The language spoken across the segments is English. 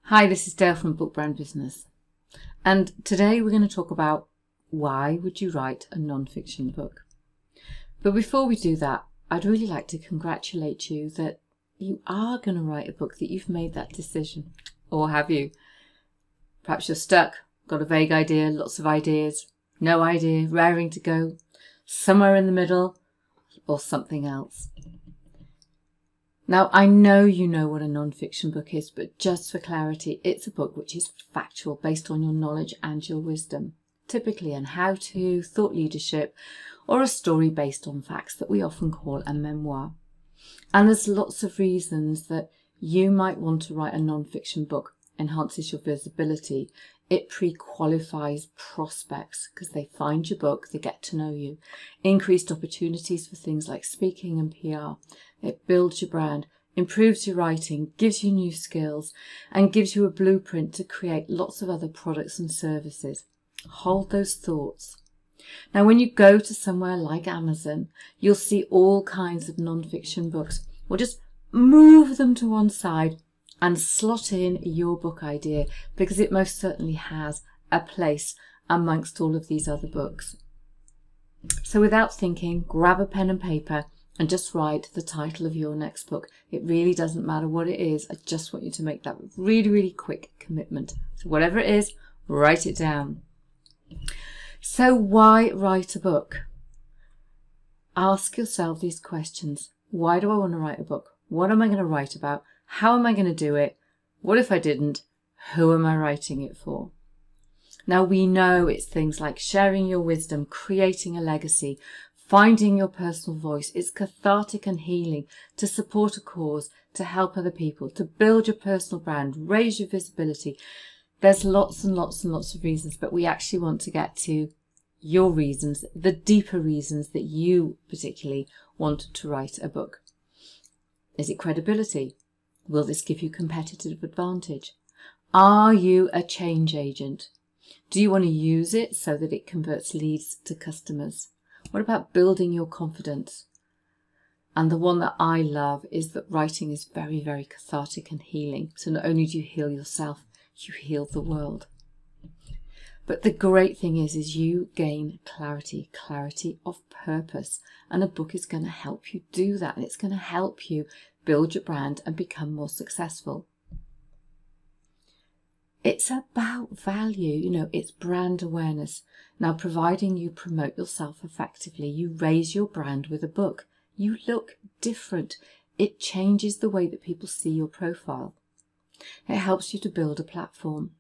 Hi, this is Dale from Book Brand Business, and today we're going to talk about why would you write a non-fiction book. But before we do that, I'd really like to congratulate you that you are going to write a book, that you've made that decision. Or have you? Perhaps you're stuck, got a vague idea, lots of ideas, no idea, raring to go, somewhere in the middle, or something else. Now, I know you know what a non-fiction book is, but just for clarity, it's a book which is factual, based on your knowledge and your wisdom, typically on how-to, thought leadership, or a story based on facts that we often call a memoir. And there's lots of reasons that you might want to write a non-fiction book. Enhances your visibility. It pre-qualifies prospects because they find your book, they get to know you. Increased opportunities for things like speaking and PR. It builds your brand, improves your writing, gives you new skills, and gives you a blueprint to create lots of other products and services. Hold those thoughts. Now, when you go to somewhere like Amazon, you'll see all kinds of non-fiction books. Well, just move them to one side and slot in your book idea, because it most certainly has a place amongst all of these other books. So without thinking, grab a pen and paper and just write the title of your next book. It really doesn't matter what it is. I just want you to make that really, really quick commitment. So whatever it is, write it down. So why write a book? Ask yourself these questions. Why do I want to write a book? What am I going to write about? How am I going to do it? What if I didn't? Who am I writing it for? Now, we know it's things like sharing your wisdom, creating a legacy, finding your personal voice. It's cathartic and healing to support a cause, to help other people, to build your personal brand, raise your visibility. There's lots and lots and lots of reasons, but we actually want to get to your reasons, the deeper reasons that you particularly want to write a book. Is it credibility? Will this give you competitive advantage? Are you a change agent? Do you want to use it so that it converts leads to customers? What about building your confidence? And the one that I love is that writing is very, very cathartic and healing. So not only do you heal yourself, you heal the world. But the great thing is you gain clarity of purpose. And a book is going to help you do that. And it's going to help you build your brand and become more successful. It's about value, it's brand awareness. Now, providing you promote yourself effectively, you raise your brand with a book. You look different. It changes the way that people see your profile. It helps you to build a platform.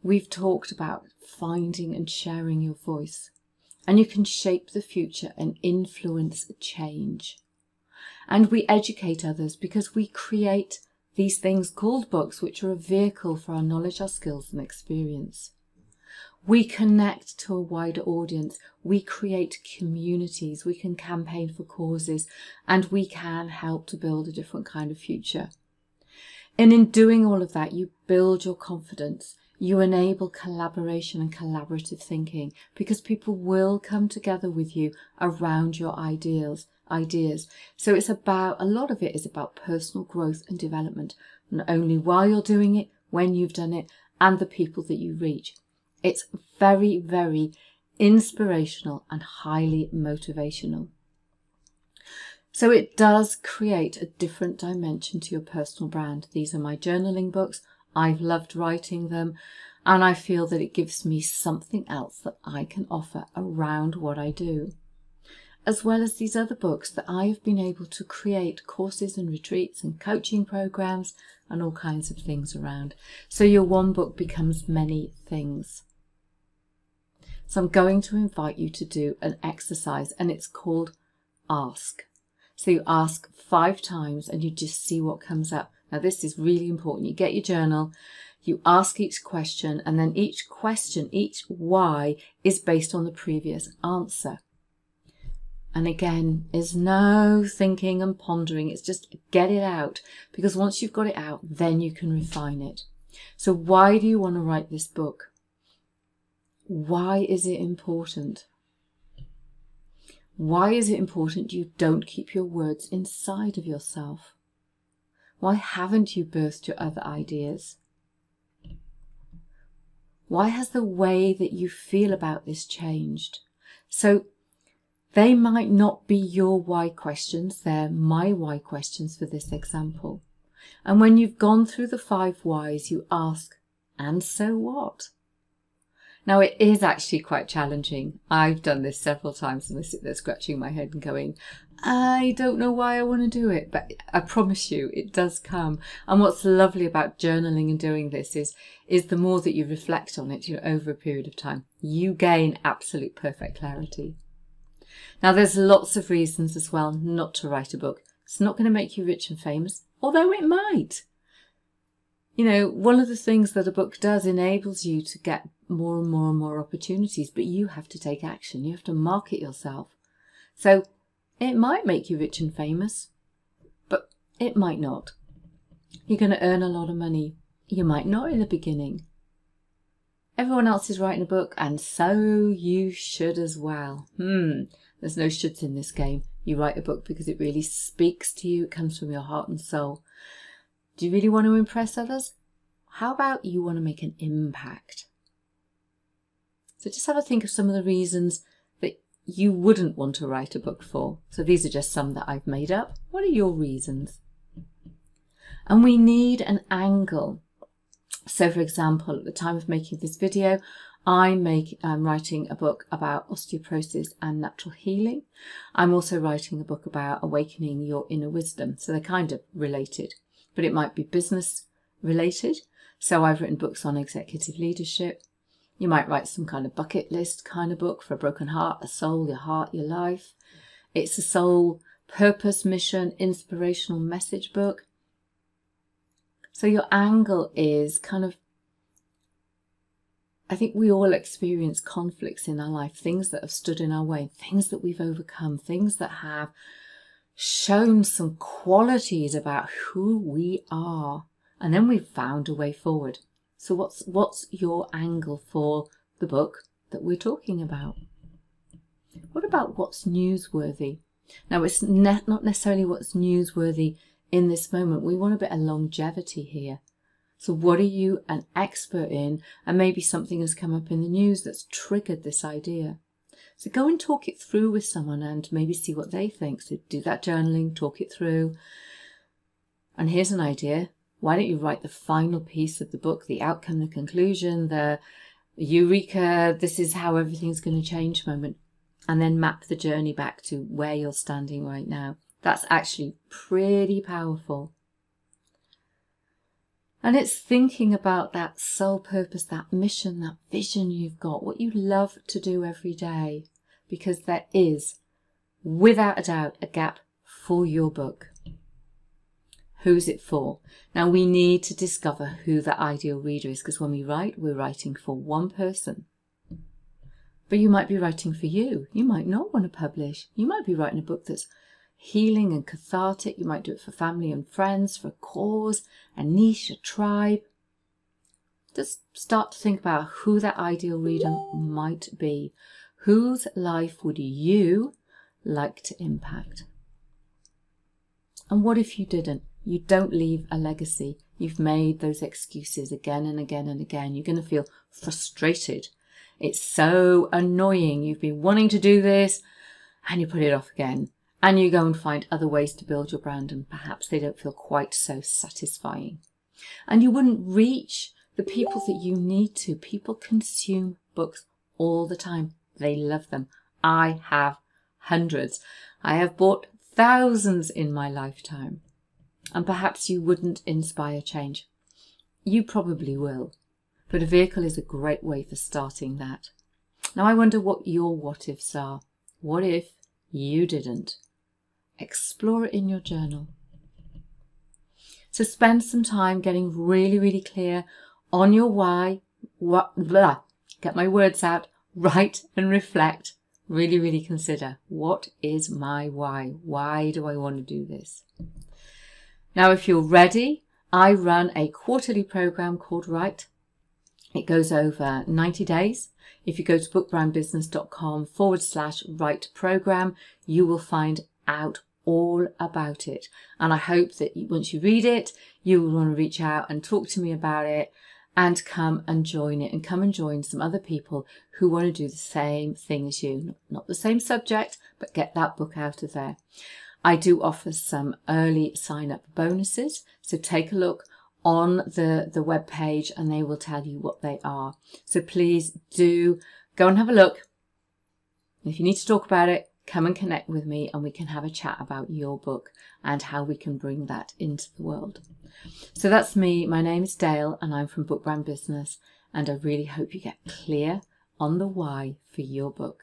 We've talked about finding and sharing your voice, and you can shape the future and influence change. And we educate others because we create these things called books, which are a vehicle for our knowledge, our skills and experience. We connect to a wider audience. We create communities. We can campaign for causes, and we can help to build a different kind of future. And in doing all of that, you build your confidence. You enable collaboration and collaborative thinking, because people will come together with you around your ideas. So it's about, a lot of it is about personal growth and development, not only while you're doing it, when you've done it, and the people that you reach. It's very, very inspirational and highly motivational. So it does create a different dimension to your personal brand. These are my journaling books. I've loved writing them, and I feel that it gives me something else that I can offer around what I do. As well as these other books that I have been able to create courses and retreats and coaching programs and all kinds of things around. So your one book becomes many things. So I'm going to invite you to do an exercise, and it's called Ask. So you ask 5 times and you just see what comes up. Now this is really important. You get your journal, you ask each question, and then each question, each why, is based on the previous answer. And again, there's no thinking and pondering. It's just get it out, because once you've got it out, then you can refine it. So why do you want to write this book? Why is it important? Why is it important you don't keep your words inside of yourself? Why haven't you birthed your other ideas? Why has the way that you feel about this changed? So they might not be your why questions, they're my why questions for this example. And when you've gone through the 5 whys, you ask, and so what? Now, it is actually quite challenging. I've done this several times and I sit there scratching my head and going, I don't know why I want to do it, but I promise you it does come. And what's lovely about journaling and doing this is the more that you reflect on it, over a period of time, you gain absolute perfect clarity. Now, there's lots of reasons as well not to write a book. It's not going to make you rich and famous, although it might. One of the things that a book does enables you to get more and more and more opportunities, but you have to take action. You have to market yourself. So it might make you rich and famous, but it might not. You're going to earn a lot of money. You might not in the beginning. Everyone else is writing a book, and so you should as well. There's no shoulds in this game. You write a book because it really speaks to you. It comes from your heart and soul. Do you really want to impress others? How about you want to make an impact? So just have a think of some of the reasons that you wouldn't want to write a book for. So these are just some that I've made up. What are your reasons? And we need an angle. So for example, at the time of making this video, I'm writing a book about osteoporosis and natural healing. I'm also writing a book about awakening your inner wisdom. So they're kind of related, but it might be business related. So I've written books on executive leadership. You might write some kind of bucket list kind of book for a broken heart, a soul, your heart, your life. It's a soul purpose, mission, inspirational message book. So your angle is kind of, I think we all experience conflicts in our life, things that have stood in our way, things that we've overcome, things that have shown some qualities about who we are. And then we've found a way forward. So what's your angle for the book that we're talking about? What about what's newsworthy? Now, it's not necessarily what's newsworthy in this moment. We want a bit of longevity here. So what are you an expert in? And maybe something has come up in the news that's triggered this idea. So go and talk it through with someone and maybe see what they think. So do that journaling, talk it through. And here's an idea. Why don't you write the final piece of the book, the outcome, the conclusion, the eureka, this is how everything's going to change moment, and then map the journey back to where you're standing right now. That's actually pretty powerful. And it's thinking about that soul purpose, that mission, that vision you've got, what you love to do every day, because there is, without a doubt, a gap for your book. Who's it for? Now we need to discover who the ideal reader is, because when we write, we're writing for one person. But you might be writing for you. You might not want to publish. You might be writing a book that's healing and cathartic. You might do it for family and friends, for a cause, a niche, a tribe. Just start to think about who that ideal reader might be. Whose life would you like to impact? And what if you didn't? You don't leave a legacy. You've made those excuses again and again and again. You're going to feel frustrated. It's so annoying. You've been wanting to do this and you put it off again. And you go and find other ways to build your brand, and perhaps they don't feel quite so satisfying. And you wouldn't reach the people that you need to. People consume books all the time. They love them. I have hundreds. I have bought thousands in my lifetime. And perhaps you wouldn't inspire change. You probably will. But a vehicle is a great way for starting that. Now I wonder what your what ifs are. What if you didn't? Explore it in your journal. So spend some time getting really, really clear on your why. Get my words out. Write and reflect. Really, really consider, what is my why? Why do I want to do this? Now, if you're ready, I run a quarterly program called Write. It goes over 90 days. If you go to bookbrandbusiness.com/write program, you will find out all about it. And I hope that once you read it, you will want to reach out and talk to me about it. and come and join it, and come and join some other people who want to do the same thing as you. Not the same subject, but get that book out of there. I do offer some early sign-up bonuses, so take a look on the web page and they will tell you what they are. So please do go and have a look. If you need to talk about it, come and connect with me and we can have a chat about your book and how we can bring that into the world. So that's me. My name is Dale and I'm from Book Brand Business, and I really hope you get clear on the why for your book.